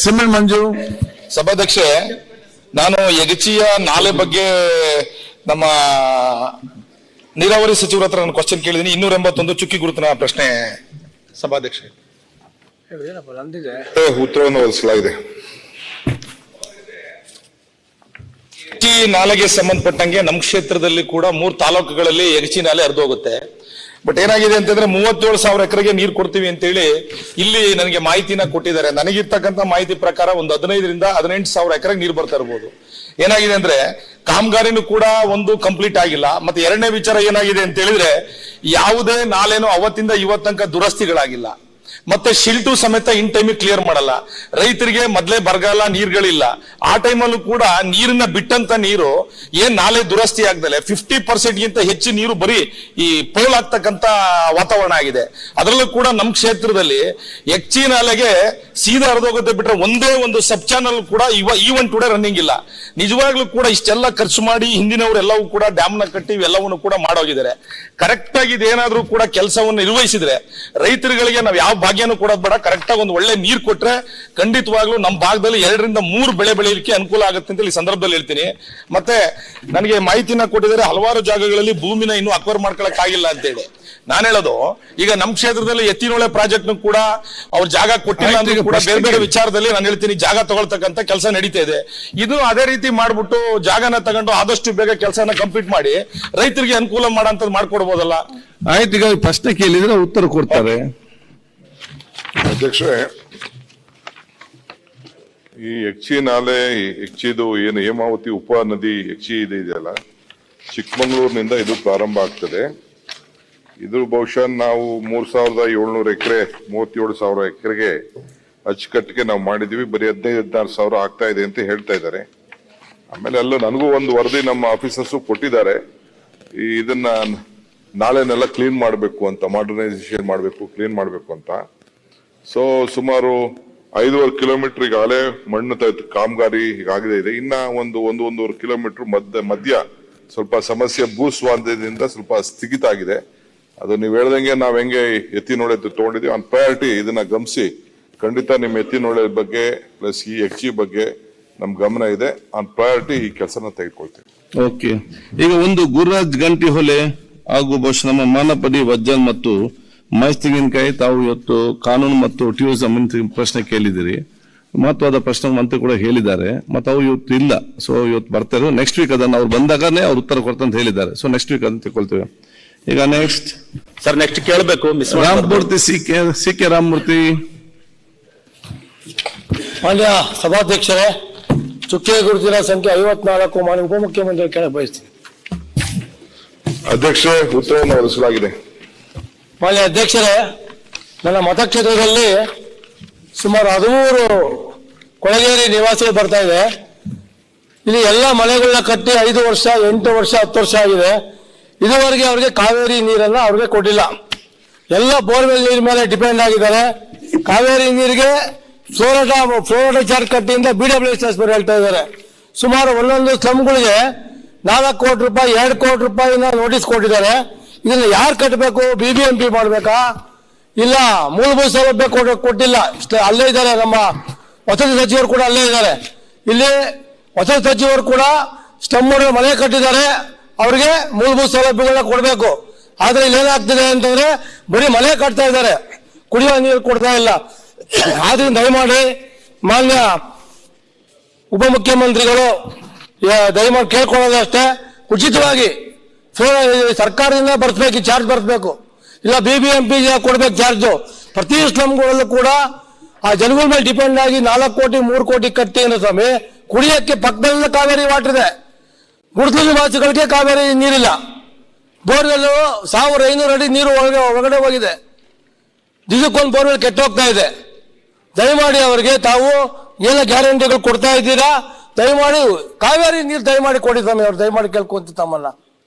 Cement ಮಂಜು. ಸಭಾಧ್ಯಕ್ಷೆ, ನಾನು ಯಗಚಿಯ ನಾಲೆ ಬಗ್ಗೆ ನಮ್ಮ ನೀರಾವರಿ ಸಚಿವರ ಹತ್ರ ನಾನು ಕ್ವಶನ್ ಕೇಳಿದೀನಿ. 281 ಚುಕ್ಕಿ ಗುರುತಿನ ಪ್ರಶ್ನೆ ಸಭಾಧ್ಯಕ್ಷೆ ಉತ್ತರವನ್ನು ಒದಗಿಸಲಾಗಿದೆ. ಯಗಚಿ ನಾಲೆಗೆ ಸಂಬಂಧಪಟ್ಟಂಗೆ ನಮ್ಮ ಕ್ಷೇತ್ರದಲ್ಲಿ ಕೂಡ 3 ತಾಲೂಕುಗಳಲ್ಲಿ ಯಗಚಿ ನಾಲೆ ಹರಿದು ಹೋಗುತ್ತೆ. ಬಟ್ ಏನಾಗಿದೆ ಅಂತಂದ್ರೆ 37,000 ಎಕರೆಗೆ ನೀರು ಕೊಡ್ತೀವಿ ಅಂತೇಳಿ ಇಲ್ಲಿ ನನಗೆ ಮಾಹಿತಿನ ಕೊಟ್ಟಿದ್ದಾರೆ. ನನಗಿರ್ತಕ್ಕಂಥ ಮಾಹಿತಿ ಪ್ರಕಾರ ಒಂದು 15ರಿಂದ 18,000 ಎಕರೆಗೆ ನೀರು ಬರ್ತಾ ಇರ್ಬೋದು. ಏನಾಗಿದೆ ಅಂದ್ರೆ ಕಾಮಗಾರಿನೂ ಕೂಡ ಒಂದು ಕಂಪ್ಲೀಟ್ ಆಗಿಲ್ಲ. ಮತ್ತೆ ಎರಡನೇ ವಿಚಾರ ಏನಾಗಿದೆ ಅಂತ ಹೇಳಿದ್ರೆ ಯಾವುದೇ ನಾಲೆನೂ ಅವತ್ತಿಂದ ಇವತ್ತು ತನಕ ದುರಸ್ತಿಗಳಾಗಿಲ್ಲ. ಮತ್ತೆ ಶಿಲ್ಟು ಸಮೇತ ಇನ್ ಟೈಮಿಗೆ ಕ್ಲಿಯರ್ ಮಾಡಲ್ಲ. ರೈತರಿಗೆ ಮೊದಲೇ ಬರಗಾಲ, ನೀರುಗಳಿಲ್ಲ. ಆ ಟೈಮಲ್ಲೂ ಕೂಡ ನೀರನ್ನ ಬಿಟ್ಟಂತ ನೀರು ಏನ್ ನಾಲೆ ದುರಸ್ತಿ ಆಗ್ದಲೆ 50% ಗಿಂತ ಹೆಚ್ಚು ನೀರು ಬರೀ ಈ ಪೋಲ್ ಆಗ್ತಕ್ಕಂತ ವಾತಾವರಣ ಆಗಿದೆ. ಅದರಲ್ಲೂ ಕೂಡ ನಮ್ಮ ಕ್ಷೇತ್ರದಲ್ಲಿ ಯಗಚಿ ನಾಲೆಗೆ ಸೀದಾ ಹರಿದೋಗುತ್ತೆ ಬಿಟ್ರೆ ಒಂದೇ ಒಂದು ಸಬ್ ಚಾನಲ್ ಕೂಡ ಈವನ್ ಟುಡೇ ರನ್ನಿಂಗ್ ಇಲ್ಲ. ನಿಜವಾಗ್ಲೂ ಕೂಡ ಇಷ್ಟೆಲ್ಲ ಖರ್ಚು ಮಾಡಿ ಹಿಂದಿನವರೆಲ್ಲವೂ ಕೂಡ ಡ್ಯಾಮ್ನ ಕಟ್ಟಿ ಇವೆಲ್ಲವನ್ನು ಕೂಡ ಮಾಡೋಗಿದ್ದಾರೆ. ಕರೆಕ್ಟ್ ಆಗಿ ಇದೇನಾದ್ರೂ ಕೂಡ ಕೆಲಸವನ್ನು ನಿರ್ವಹಿಸಿದ್ರೆ ರೈತರುಗಳಿಗೆ ನಾವು ಯಾವ ಭಾಗ್ಯನೂ ಕೊಡೋದು ಬೇಡ. ಕರೆಕ್ಟ್ ಆಗಿ ಒಂದು ಒಳ್ಳೆ ನೀರು ಕೊಟ್ರೆ ಖಂಡಿತವಾಗ್ಲೂ ನಮ್ಮ ಭಾಗದಲ್ಲಿ 2ರಿಂದ 3 ಬೆಳೆ ಬೆಳೆಯಲಿಕ್ಕೆ ಅನುಕೂಲ ಆಗುತ್ತೆ ಅಂತ ಈ ಸಂದರ್ಭದಲ್ಲಿ ಹೇಳ್ತೀನಿ. ಮತ್ತೆ ನನಗೆ ಮಾಹಿತಿನ ಕೊಟ್ಟಿದ್ದಾರೆ, ಹಲವಾರು ಜಾಗಗಳಲ್ಲಿ ಭೂಮಿನ ಇನ್ನೂ ಅಕ್ವೈರ್ ಮಾಡ್ಕೊಳಕ್ ಆಗಿಲ್ಲ ಅಂತೇಳಿ. ನಾನು ಹೇಳೋದು, ಈಗ ನಮ್ಮ ಕ್ಷೇತ್ರದಲ್ಲಿ ಎತ್ತಿನೊಳೆ ಪ್ರಾಜೆಕ್ಟ್ ಕೂಡ ಅವ್ರ ಜಾಗ ಕೊಟ್ಟಿಲ್ಲ ಅಂತ ಕೂಡ ಬೇರೆ ಬೇರೆ ವಿಚಾರದಲ್ಲಿ ನಾನು ಹೇಳ್ತೀನಿ ಜಾಗ ತಗೊಳ್ತಕ್ಕಂಥ ಕೆಲಸ ನಡೀತಾ ಇದೆ. ಇದು ಅದೇ ರೀತಿ ಮಾಡ್ಬಿಟ್ಟು ಜಾಗನ ತಗೊಂಡು ಆದಷ್ಟು ಬೇಗ ಕೆಲಸನ ಕಂಪ್ಲೀಟ್ ಮಾಡಿ ರೈತರಿಗೆ ಅನುಕೂಲ ಮಾಡೋಂಥದ್ದು ಮಾಡ್ಕೊಡ್ಬೋದಲ್ಲ. ಆಯ್ತು, ಈಗ ಪ್ರಶ್ನೆ ಕೇಳಿದ್ರೆ ಉತ್ತರ ಕೊಡ್ತಾರೆ. ಅಧ್ಯಕ್ಷರೇ, ಈ ಯಗಚಿ ನಾಲೆ, ಯಗಚಿದು ಏನು ಹೇಮಾವತಿ ಉಪ ನದಿ ಯಗಚಿ ಇದೆಯಲ್ಲ, ಚಿಕ್ಕಮಗಳೂರಿನಿಂದ ಇದು ಪ್ರಾರಂಭ ಆಗ್ತದೆ. ಇದು ಬಹುಶಃ ನಾವು 3,700 ಎಕರೆ 37,000 ಎಕರೆಗೆ ಅಚ್ಚುಕಟ್ಟಿಗೆ ನಾವು ಮಾಡಿದೀವಿ. ಬರೀ 15,000-16,000 ಆಗ್ತಾ ಇದೆ ಅಂತ ಹೇಳ್ತಾ ಇದ್ದಾರೆ. ಆಮೇಲೆ ಎಲ್ಲ ನನಗೂ ಒಂದು ವರದಿ ನಮ್ಮ ಆಫೀಸರ್ಸ್ ಕೊಟ್ಟಿದ್ದಾರೆ. ಇದನ್ನ ನಾಳೆನೆಲ್ಲ ಕ್ಲೀನ್ ಮಾಡಬೇಕು ಅಂತ, ಮಾಡರ್ನೈಸೇಷನ್ ಮಾಡಬೇಕು, ಕ್ಲೀನ್ ಮಾಡಬೇಕು ಅಂತ. ಸೊ ಸುಮಾರು 5.5 ಕಿಲೋಮೀಟರ್ ಈಗಾಗಲೇ ಮಣ್ಣು ಕಾಮಗಾರಿ ಈಗಾಗಲೇ ಇದೆ. ಇನ್ನ 1-1.5 ಕಿಲೋಮೀಟರ್ ಮಧ್ಯ ಸ್ವಲ್ಪ ಸಮಸ್ಯೆ, ಭೂಸ್ವಾಧೀನದಿಂದ ಸ್ವಲ್ಪ ಸ್ಥಗಿತ ಆಗಿದೆ. ಅದು ನೀವು ಹೇಳ್ದಂಗೆ ನಾವ್ ಹೆಂಗೆ ಎತ್ತಿನೊಳೆ ತಗೊಂಡಿದೀವಿ ಆನ್ ಪ್ರಯಾರಿಟಿ ಇದನ್ನ ಗಮನಿಸಿ ಖಂಡಿತ ನಿಮ್ಮ ಎತ್ತಿನೊಳೆ ಬಗ್ಗೆ ಪ್ಲಸ್ ಈ ಯಗಚಿ ಬಗ್ಗೆ ನಮ್ ಗಮನ ಇದೆ. ಆನ್ ಪ್ರಯಾರಿಟಿ ಈ ಕೆಲಸನ ತೆಗೆದುಕೊಳ್ತೀವಿ. ಓಕೆ, ಈಗ ಒಂದು ಗುರುರಾಜ್ ಗಂಟಿಹೊಳೆ ಹಾಗೂ ಬಹುಶಃ ನಮ್ಮ ಮಾನಪಡಿ ವಜ್ಜಲ್ ಮತ್ತು ಮಹೇಶ್ ತೆಂಗಿನಕಾಯಿ ತಾವು ಇವತ್ತು ಕಾನೂನು ಮತ್ತು ಟೂರಿಸಂ ಪ್ರಶ್ನೆ ಕೇಳಿದಿರಿ. ಮಹತ್ವದ ಪ್ರಶ್ನೆ ಮಂತ್ರಿ ಕೂಡ ಹೇಳಿದ್ದಾರೆ. ಮತ್ತೆ ಅವು ಇವತ್ತು ಇಲ್ಲ. ಸೊ ಇವತ್ತು ಬರ್ತಾರೆ, ನೆಕ್ಸ್ಟ್ ವೀಕ್ ಅದನ್ನ ಅವ್ರು ಬಂದಾಗನೇ ಅವ್ರು ಉತ್ತರ ಕೊಡ್ತಂತ ಹೇಳಿದ್ದಾರೆ. ಸೊ ನೆಕ್ಸ್ಟ್ ವೀಕ್ ಅದನ್ನ ತಿಳ್ಕೊಳ್ತೇವೆ. ಈಗ ನೆಕ್ಸ್ಟ್ ಸರ್, ನೆಕ್ಸ್ಟ್ ಕೇಳಬೇಕು ರಾಮಮೂರ್ತಿ ಸಿ ಕೆ ರಾಮಮೂರ್ತಿ. ಮಾನ್ಯ ಸಭಾಧ್ಯಕ್ಷರೇ, ಚುಕ್ಕೆ ಗುರುತಿನ ಸಂಖ್ಯೆ 54 ಮಾನ್ಯ ಉಪಮುಖ್ಯಮಂತ್ರಿ ಕೇಳಕ್ ಬಯಸ್ತೀನಿ. ಅಧ್ಯಕ್ಷರೇ, ಉತ್ತರವನ್ನು ಒದಗಿಸಲಾಗಿದೆ. ಮಾನ್ಯ ಅಧ್ಯಕ್ಷರೇ, ನನ್ನ ಮತಕ್ಷೇತ್ರದಲ್ಲಿ ಸುಮಾರು 13 ಕೊಳಗೇರಿ ನಿವಾಸಿಗಳು ಬರ್ತಾ ಇದೆ. ಇಲ್ಲಿ ಎಲ್ಲ ಮನೆಗಳನ್ನ ಕಟ್ಟಿ 5 ವರ್ಷ, 8 ವರ್ಷ, 10 ವರ್ಷ ಆಗಿದೆ. ಇದುವರೆಗೆ ಅವ್ರಿಗೆ ಕಾವೇರಿ ನೀರನ್ನ ಅವ್ರಿಗೆ ಕೊಟ್ಟಿಲ್ಲ. ಎಲ್ಲ ಬೋರ್ವೆಲ್ ನೀರ್ ಮೇಲೆ ಡಿಪೆಂಡ್ ಆಗಿದ್ದಾರೆ. ಕಾವೇರಿ ನೀರಿಗೆ ಫ್ಲೋರೈಡ್ ಚಾರ್ಜ್ ಕಟ್ಟಿಯಿಂದ BWSS ಹೇಳ್ತಾ ಇದ್ದಾರೆ. ಸುಮಾರು ಒಂದೊಂದು ಸ್ಲಮ್ಗಳಿಗೆ 4 ಕೋಟಿ ರೂಪಾಯಿ, 2 ಕೋಟಿ ರೂಪಾಯಿನ ನೋಟಿಸ್ ಕೊಟ್ಟಿದ್ದಾರೆ. ಇದನ್ನ ಯಾರು ಕಟ್ಟಬೇಕು? BBMP ಮಾಡ್ಬೇಕಾ? ಇಲ್ಲ ಮೂಲಭೂತ ಸೌಲಭ್ಯ ಕೊಟ್ಟಿಲ್ಲ. ಅಲ್ಲೇ ಇದ್ದಾರೆ, ನಮ್ಮ ವಸತಿ ಸಚಿವರು ಕೂಡ ಅಲ್ಲೇ ಇದ್ದಾರೆ. ಇಲ್ಲಿ ವಸತಿ ಸಚಿವರು ಕೂಡ ಸ್ಟಮ್ ಮನೆ ಕಟ್ಟಿದ್ದಾರೆ, ಅವ್ರಿಗೆ ಮೂಲಭೂತ ಸೌಲಭ್ಯಗಳನ್ನ ಕೊಡಬೇಕು. ಆದ್ರೆ ಇಲ್ಲೇನಾಗ್ತಿದೆ ಅಂತಂದ್ರೆ ಬರೀ ಮನೆ ಕಟ್ತಾ ಇದ್ದಾರೆ, ಕುಡಿಯುವ ನೀರು ಕೊಡ್ತಾ ಇಲ್ಲ. ಆದ್ರಿಂದ ದಯಮಾಡಿ ಮಾನ್ಯ ಉಪಮುಖ್ಯಮಂತ್ರಿಗಳು ದಯಮಾಡಿ ಕೇಳ್ಕೊಳ್ಳೋದಷ್ಟೇ, ಉಚಿತವಾಗಿ ಸರ್ಕಾರದಿಂದ ಬರ್ಸ್ಬೇಕು, ಚಾರ್ಜ್ ಬರ್ಸ್ಬೇಕು. ಇಲ್ಲ BBMP ಕೊಡ್ಬೇಕು ಚಾರ್ಜು. ಪ್ರತಿ ಸ್ಲಮ್ಗಳಲ್ಲೂ ಕೂಡ ಆ ಜನಗಳ ಮೇಲೆ ಡಿಪೆಂಡ್ ಆಗಿ 4 ಕೋಟಿ 3 ಕೋಟಿ ಕಟ್ಟಿ ಅನ್ನೋ ಸ್ವಾಮಿ, ಕುಡಿಯಕ್ಕೆ ಪಕ್ಕದಲ್ಲ ಕಾವೇರಿ ವಾಟರ್ ಇದೆ. ಗುಡಿಸಲು ನಿವಾಸಿಗಳಿಗೆ ಕಾವೇರಿ ನೀರಿಲ್ಲ. ಬೋರ್ವೆಲ್ 1500 ಅಡಿ ನೀರು ಒಳಗಡೆ ಹೋಗಿದೆ. ದಿವಸಕ್ಕೊಂದು ಬೋರ್ವೆಲ್ ಕೆಟ್ಟೋಗ್ತಾ ಇದೆ. ದಯಮಾಡಿ ಅವರಿಗೆ ತಾವು ಎಲ್ಲ ಗ್ಯಾರಂಟಿಗಳು ಕೊಡ್ತಾ ಇದ್ದೀರಾ, ದಯಮಾಡಿ ಕಾವೇರಿ ನೀರು ದಯಮಾಡಿ ಕೊಡಿ ಸ್ವಾಮಿ. ಅವ್ರು ದಯಮಾಡಿ ಕೇಳ್ಕೊಂತ ತಮ್ಮನ್ನ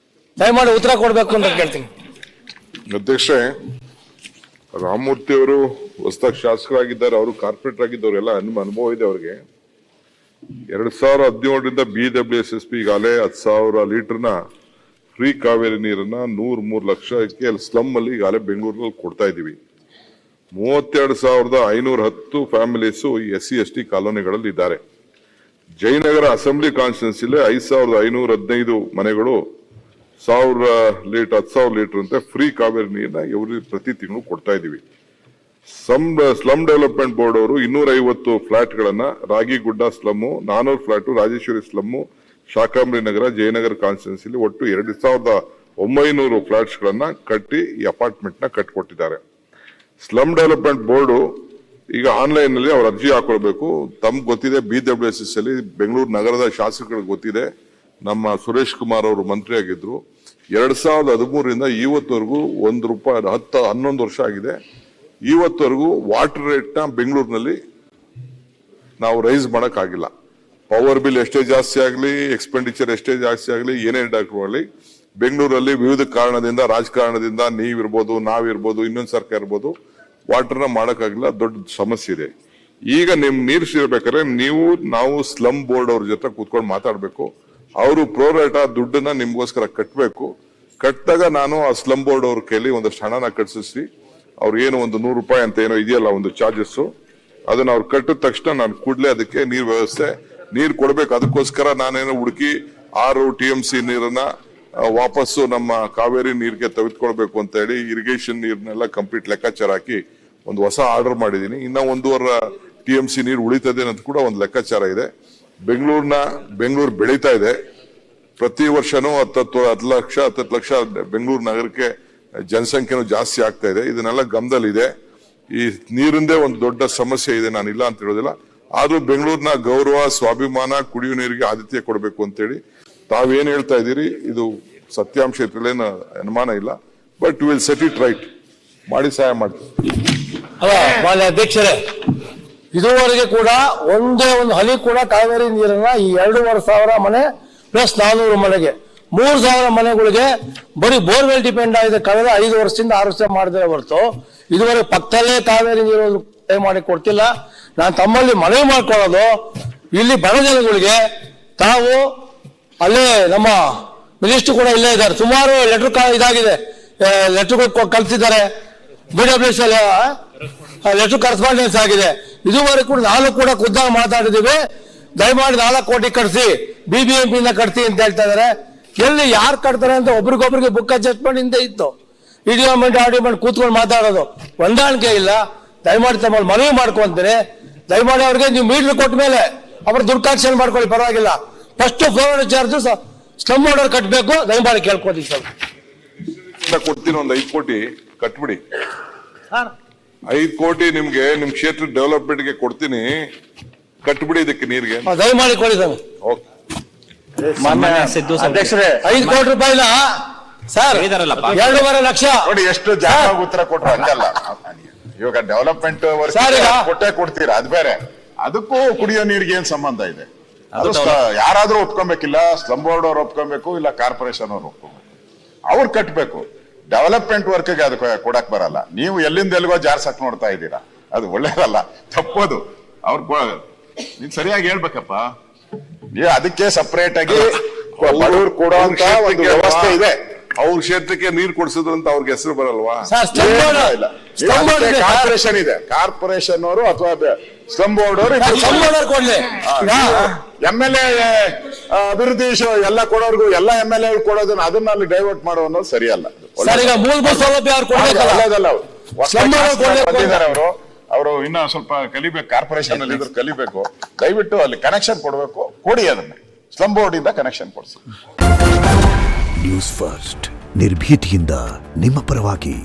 ದಯಮಾಡಿ ಉತ್ತರ ಕೊಡ್ಬೇಕು ಅಂತ ಕೇಳ್ತೀನಿ. ಅಧ್ಯಕ್ಷರೇ, ರಾಮಮೂರ್ತಿ ಅವರು ಹೊಸದಾಗಿ ಶಾಸಕರಾಗಿದ್ದಾರೆ, ಅವರು ಕಾರ್ಪೊರೇಟರ್ ಆಗಿದ್ದವರು, ಎಲ್ಲ ಅನುಭವ ಇದೆ ಅವ್ರಿಗೆ. 2017ರಿಂದ BWSSB ಈಗಾಗಲೇ 10,000 ಲೀಟರ್ನ ಫ್ರೀ ಕಾವೇರಿ ನೀರನ್ನ 103 ಲಕ್ಷಕ್ಕೆ ಸ್ಲಮ್ ಅಲ್ಲಿ ಈಗಾಗಲೇ ಬೆಂಗಳೂರಲ್ಲಿ ಕೊಡ್ತಾ ಇದೀವಿ. 32,510 ಫ್ಯಾಮಿಲೀಸು SC/ST ಕಾಲೋನಿಗಳಲ್ಲಿ ಇದ್ದಾರೆ. ಜಯನಗರ ಅಸೆಂಬ್ಲಿ ಕಾನ್ಸ್ಟಿಟ್ಯೂನ್ಸಿಲಿ 5,515 ಮನೆಗಳು 1000 ಲೀಟರ್ ಅಂತೆ ಫ್ರೀ ಕಾವೇರಿ ನೀರನ್ನ ಇವರು ಪ್ರತಿ ತಿಂಗಳು ಕೊಡ್ತಾ ಇದೀವಿ. ಸ್ಲಮ್ ಡೆವಲಪ್ಮೆಂಟ್ ಬೋರ್ಡ್ ಅವರು 250 ಫ್ಲಾಟ್ಗಳನ್ನ Ragigudda slum, 400 flat Rajeshwari slum, Shakambari Nagar, Jayanagar constituency ಒಟ್ಟು 2,900 ಫ್ಲಾಟ್ಸ್ ಗಳನ್ನ ಕಟ್ಟಿ ಈ ಅಪಾರ್ಟ್ಮೆಂಟ್ ನ ಕಟ್ಟಿಕೊಟ್ಟಿದ್ದಾರೆ. ಸ್ಲಮ್ ಡೆವಲಪ್ಮೆಂಟ್ ಬೋರ್ಡ್ ಈಗ ಆನ್ಲೈನ್ ನಲ್ಲಿ ಅವ್ರ ಅರ್ಜಿ ಹಾಕೊಳ್ಬೇಕು. ತಮ್ಗೆ ಗೊತ್ತಿದೆ, BWSS ಅಲ್ಲಿ ಬೆಂಗಳೂರು ನಗರದ ಶಾಸಕರಿಗೆ ಗೊತ್ತಿದೆ. ನಮ್ಮ ಸುರೇಶ್ ಕುಮಾರ್ ಅವರು ಮಂತ್ರಿ ಆಗಿದ್ರು. 2013ರಿಂದ ಇವತ್ತವರೆಗೂ ₹1 11 ವರ್ಷ ಆಗಿದೆ. ಇವತ್ತವರೆಗೂ ವಾಟರ್ ರೇಟ್ ನ ಬೆಂಗಳೂರಿನಲ್ಲಿ ನಾವು ರೈಸ್ ಮಾಡಕ್ ಆಗಿಲ್ಲ. ಪವರ್ ಬಿಲ್ ಎಷ್ಟೇ ಜಾಸ್ತಿ ಆಗಲಿ, ಎಕ್ಸ್ಪೆಂಡಿಚರ್ ಎಷ್ಟೇ ಜಾಸ್ತಿ ಆಗಲಿ, ಏನೇ ಆಗಲಿ, ಬೆಂಗಳೂರಲ್ಲಿ ವಿವಿಧ ಕಾರಣದಿಂದ, ರಾಜಕಾರಣದಿಂದ ನೀವಿರ್ಬೋದು, ನಾವಿರ್ಬೋದು, ಇನ್ನೊಂದು ಸರ್ಕಾರ ಇರ್ಬೋದು, ವಾಟರ್ನ ಮಾಡಕ್ಕಾಗಿಲ್ಲ. ದೊಡ್ಡ ಸಮಸ್ಯೆ ಇದೆ. ಈಗ ನಿಮ್ ನೀರು ಸಿಗಬೇಕಾದ್ರೆ ನಾವು ಸ್ಲಮ್ ಬೋರ್ಡ್ ಅವ್ರ ಜೊತೆ ಕೂತ್ಕೊಂಡು ಮಾತಾಡ್ಬೇಕು. ಅವರು ಪ್ರೋರೇಟ ದುಡ್ಡನ್ನ ನಿಮ್ಗೋಸ್ಕರ ಕಟ್ಟಬೇಕು. ಕಟ್ಟಿದಾಗ ನಾನು ಆ ಸ್ಲಮ್ ಬೋರ್ಡ್ ಅವ್ರ ಕೈಲಿ ಒಂದಷ್ಟು ಹಣನ ಕಟ್ಸಿಸಿ, ಅವ್ರು ಏನು ಒಂದು ₹100 ಅಂತ ಏನೋ ಇದೆಯಲ್ಲ ಒಂದು ಚಾರ್ಜಸ್, ಅದನ್ನ ಅವ್ರು ಕಟ್ಟಿದ ತಕ್ಷಣ ನಾನು ಕೂಡಲೇ ಅದಕ್ಕೆ ನೀರ್ ವ್ಯವಸ್ಥೆ ನೀರು ಕೊಡ್ಬೇಕು. ಅದಕ್ಕೋಸ್ಕರ ನಾನೇನೋ ಹುಡುಕಿ 6 TMC ನೀರನ್ನ ವಾಪಸ್ಸು ನಮ್ಮ ಕಾವೇರಿ ನೀರಿಗೆ ತೆಗೆದುಕೊಳ್ಬೇಕು ಅಂತ ಹೇಳಿ ಇರಿಗೇಷನ್ ನೀರ್ನೆಲ್ಲ ಕಂಪ್ಲೀಟ್ ಲೆಕ್ಕಾಚಾರ ಹಾಕಿ ಒಂದು ಹೊಸ ಆರ್ಡರ್ ಮಾಡಿದೀನಿ. ಇನ್ನ 1.5 TMC ನೀರು ಉಳಿತದೆ ಅಂತ ಕೂಡ ಒಂದು ಲೆಕ್ಕಾಚಾರ ಇದೆ. ಬೆಂಗಳೂರು ಬೆಳೀತಾ ಇದೆ. ಪ್ರತಿ ವರ್ಷನೂ 10 ಲಕ್ಷ ಬೆಂಗಳೂರು ನಗರಕ್ಕೆ ಜನಸಂಖ್ಯೆನೂ ಜಾಸ್ತಿ ಆಗ್ತಾ ಇದೆ. ಇದನ್ನೆಲ್ಲ ಗಮನದಲ್ಲಿದೆ. ಈ ನೀರಿಂದೇ ಒಂದು ದೊಡ್ಡ ಸಮಸ್ಯೆ ಇದೆ, ನಾನು ಇಲ್ಲ ಅಂತ ಹೇಳೋದಿಲ್ಲ. ಆದ್ರೂ ಬೆಂಗಳೂರಿನ ಗೌರವ, ಸ್ವಾಭಿಮಾನ, ಕುಡಿಯುವ ನೀರಿಗೆ ಆದ್ಯತೆ ಕೊಡಬೇಕು ಅಂತೇಳಿ ತಾವೇನ್ ಹೇಳ್ತಾ ಇದ್ದೀರಿ, ಇದು ಸತ್ಯಾಂಶ ಇದ್ರಲ್ಲೇನು ಅನುಮಾನ ಇಲ್ಲ. But will set it right ಮಾಡಿ ಸಹಾಯ ಮಾಡ್ತೀವಿ. ಅಲ್ಲ ಮಾನ್ಯ ಅಧ್ಯಕ್ಷರೇ, ಇದುವರೆಗೆ ಕೂಡ ಒಂದೇ ಒಂದು ಹನಿ ಕೂಡ ಕಾವೇರಿ ನೀರನ್ನ ಈ 2,500 ಮನೆ ಪ್ಲಸ್ 400 ಮನೆಗೆ 3,000 ಮನೆಗಳಿಗೆ ಬರೀ ಬೋರ್ವೆಲ್ ಡಿಪೆಂಡ್ ಆಗಿದೆ. ಕಳೆದ 5 ವರ್ಷದಿಂದ 6 ವರ್ಷ ಮಾಡಿದ್ರೆ ಹೊರತು ಇದುವರೆಗೆ ಪಕ್ಕದಲ್ಲೇ ಕಾವೇರಿ ನೀರು ಮಾಡಿ ಕೊಡ್ತಿಲ್ಲ. ನಾನು ತಮ್ಮಲ್ಲಿ ಮನವಿ ಮಾಡ್ಕೊಳ್ಳೋದು, ಇಲ್ಲಿ ಬಡ ಜನಗಳಿಗೆ ತಾವು ಅಲ್ಲೇ ನಮ್ಮ ಮಿನಿಸ್ಟರ್ ಕೂಡ ಇಲ್ಲೇ ಇದ್ದಾರೆ, ಸುಮಾರು ಇದಾಗಿದೆ, ಲೆಟರ್ಗಳು ಕಳಿಸಿದ್ದಾರೆ. BWS ಲೆಟರ್ ಕರೆಸ್ಪಾಂಡೆನ್ಸ್ ಆಗಿದೆ. ಇದುವರೆಗೂ ಕೂಡ ನಾನು ಕೂಡ ಖುದ್ದಾಗಿ ಮಾತಾಡಿದ್ದೀವಿ. ದಯಮಾಡಿ 4 ಕೋಟಿ ಕಟ್ಸಿ, BBMP ಕಟ್ಸಿ ಅಂತ ಹೇಳ್ತಾ ಇದಾರೆ. ಎಲ್ಲಿ ಯಾರು ಕಟ್ತಾರೆ ಅಂತ ಒಬ್ರಿಗೊಬ್ರಿಗೆ ಬುಕ್ ಅಡ್ಜಸ್ಟ್ಮೆಂಟ್ ಹಿಂದೆ ಇತ್ತು. ಇಡಿಯೋಮೆಂಟ್ ಆಡಿಯೋಮೆಂಟ್ ಕೂತ್ಕೊಂಡು ಮಾತಾಡೋದು ಹೊಂದಾಣಿಕೆ ಇಲ್ಲ. ದಯಮಾಡಿ ತಮ್ಮಲ್ಲಿ ಮನವಿ ಮಾಡ್ಕೊಂತೀನಿ, ದಯಮಾಡಿ ಅವ್ರಿಗೆ ನೀವು ಮೀಟರ್ ಕೊಟ್ಟ ಮೇಲೆ ಅವ್ರ ದುರ್ಕಾಕ್ಷಣೆ ಮಾಡ್ಕೊಳ್ಳಿ, ಪರವಾಗಿಲ್ಲ. First forward charge slum order ಕಟ್ಟಬೇಕು. ದಯಮಾಡಿ ಕೇಳ್ಕೊತೀವಿ ಸರ್. ಕೊಡ್ತೀನಿ, ಒಂದು 5 ಕೋಟಿ ಕಟ್ಬಿಡಿ. 5 ಕೋಟಿ ನಿಮ್ಗೆ ನಿಮ್ ಕ್ಷೇತ್ರ ಡೆವಲಪ್ಮೆಂಟ್ಗೆ ಕೊಡ್ತೀನಿ, ಕಟ್ಬಿಡಿ ಇದಕ್ಕೆ ನೀರಿಗೆ. ದಯಮಾಡಿ ಕೊಡಿ ಸರ್. ಅಧ್ಯಕ್ಷರೇ, 5 ಕೋಟಿ ರೂಪಾಯಿನ ಸರ್ 2.5 ಲಕ್ಷ ನೋಡಿ ಎಷ್ಟು ಜಾಗ ಉತ್ತರ ಕೊಟ್ರು. ಹಂಗಲ್ಲ, ಇವಾಗ ಡೆವಲಪ್ಮೆಂಟ್ ಕೊಟ್ಟೆ ಕೊಡ್ತೀರಾ, ಅದು ಬೇರೆ. ಅದಕ್ಕೂ ಕುಡಿಯೋ ನೀರಿಗೆ ಏನ್ ಸಂಬಂಧ ಇದೆ? ಅದು ಯಾರಾದ್ರೂ ಒಪ್ಕೊಬೇಕಿಲ್ಲ. ಸ್ಲಮ್ ಬೋರ್ಡ್ ಅವ್ರು ಒಪ್ಕೊಬೇಕು, ಇಲ್ಲ ಕಾರ್ಪೊರೇಷನ್ ಅವ್ರು ಒಪ್ಕೊಬೇಕು. ಅವ್ರು ಕಟ್ಬೇಕು. ಡೆವಲಪ್ಮೆಂಟ್ ವರ್ಕ್ಗೆ ಅದಕ್ಕೆ ಕೊಡಕ್ ಬರಲ್ಲ. ನೀವು ಎಲ್ಲಿಂದ ಎಲ್ಲಿಗೋ ಜಾರ್ಸಕ್ ನೋಡ್ತಾ ಇದ್ದೀರಾ, ಅದು ಒಳ್ಳೇದಲ್ಲ, ತಪ್ಪೋದು. ನೀನ್ ಸರಿಯಾಗಿ ಹೇಳ್ಬೇಕಪ್ಪ. ನೀವು ಅದಕ್ಕೆ ಸಪರೇಟ್ ಆಗಿ ಬಡವ್ರು ಕೊಡುವಂತ ಒಂದು ವ್ಯವಸ್ಥೆ ಇದೆ. ಅವ್ರ ಕ್ಷೇತ್ರಕ್ಕೆ ನೀರು ಕೊಡ್ಸಿದ್ರು ಅಂತ ಅವ್ರಿಗೆ ಹೆಸರು ಬರಲ್ವಾ? ಕಾರ್ಪೊರೇಷನ್ ಇದೆ, ಕಾರ್ಪೊರೇಷನ್ ಅವರು ಅಥವಾ ಸ್ಲಮ್ ಬೋರ್ಡ್ ಅವರು ಕೊಡ್ಲಿ. MLA ಅಭಿವೃದ್ಧಿ ಎಲ್ಲ ಕೊಡೋರ್ಗು ಎಲ್ಲ MLA ಕೊಡೋದನ್ನ ಅದನ್ನ ಅಲ್ಲಿ ಡೈವರ್ಟ್ ಮಾಡೋ ಅನ್ನೋದು ಸರಿಯಲ್ಲ. ಮೂಲಭೂತ ಸೌಲಭ್ಯ ಒಳ್ಳೇದಲ್ಲ. ಅವರು ಇನ್ನ ಸ್ವಲ್ಪ ಕಲಿಬೇಕು, ಕಾರ್ಪೊರೇಷನ್ ಅಲ್ಲಿ ಇದ್ರು ಕಲಿಬೇಕು. ದಯವಿಟ್ಟು ಅಲ್ಲಿ ಕನೆಕ್ಷನ್ ಕೊಡಬೇಕು, ಕೊಡಿ. ಅದನ್ನ ಸ್ಲಮ್ ಬೋರ್ಡ್ ಇಂದ ಕನೆಕ್ಷನ್ ಕೊಡಿಸಿ. ನ್ಯೂಸ್ ಫಸ್ಟ್, ನಿರ್ಭೀತಿಯಿಂದ ನಿಮ್ಮ ಪರವಾಗಿ.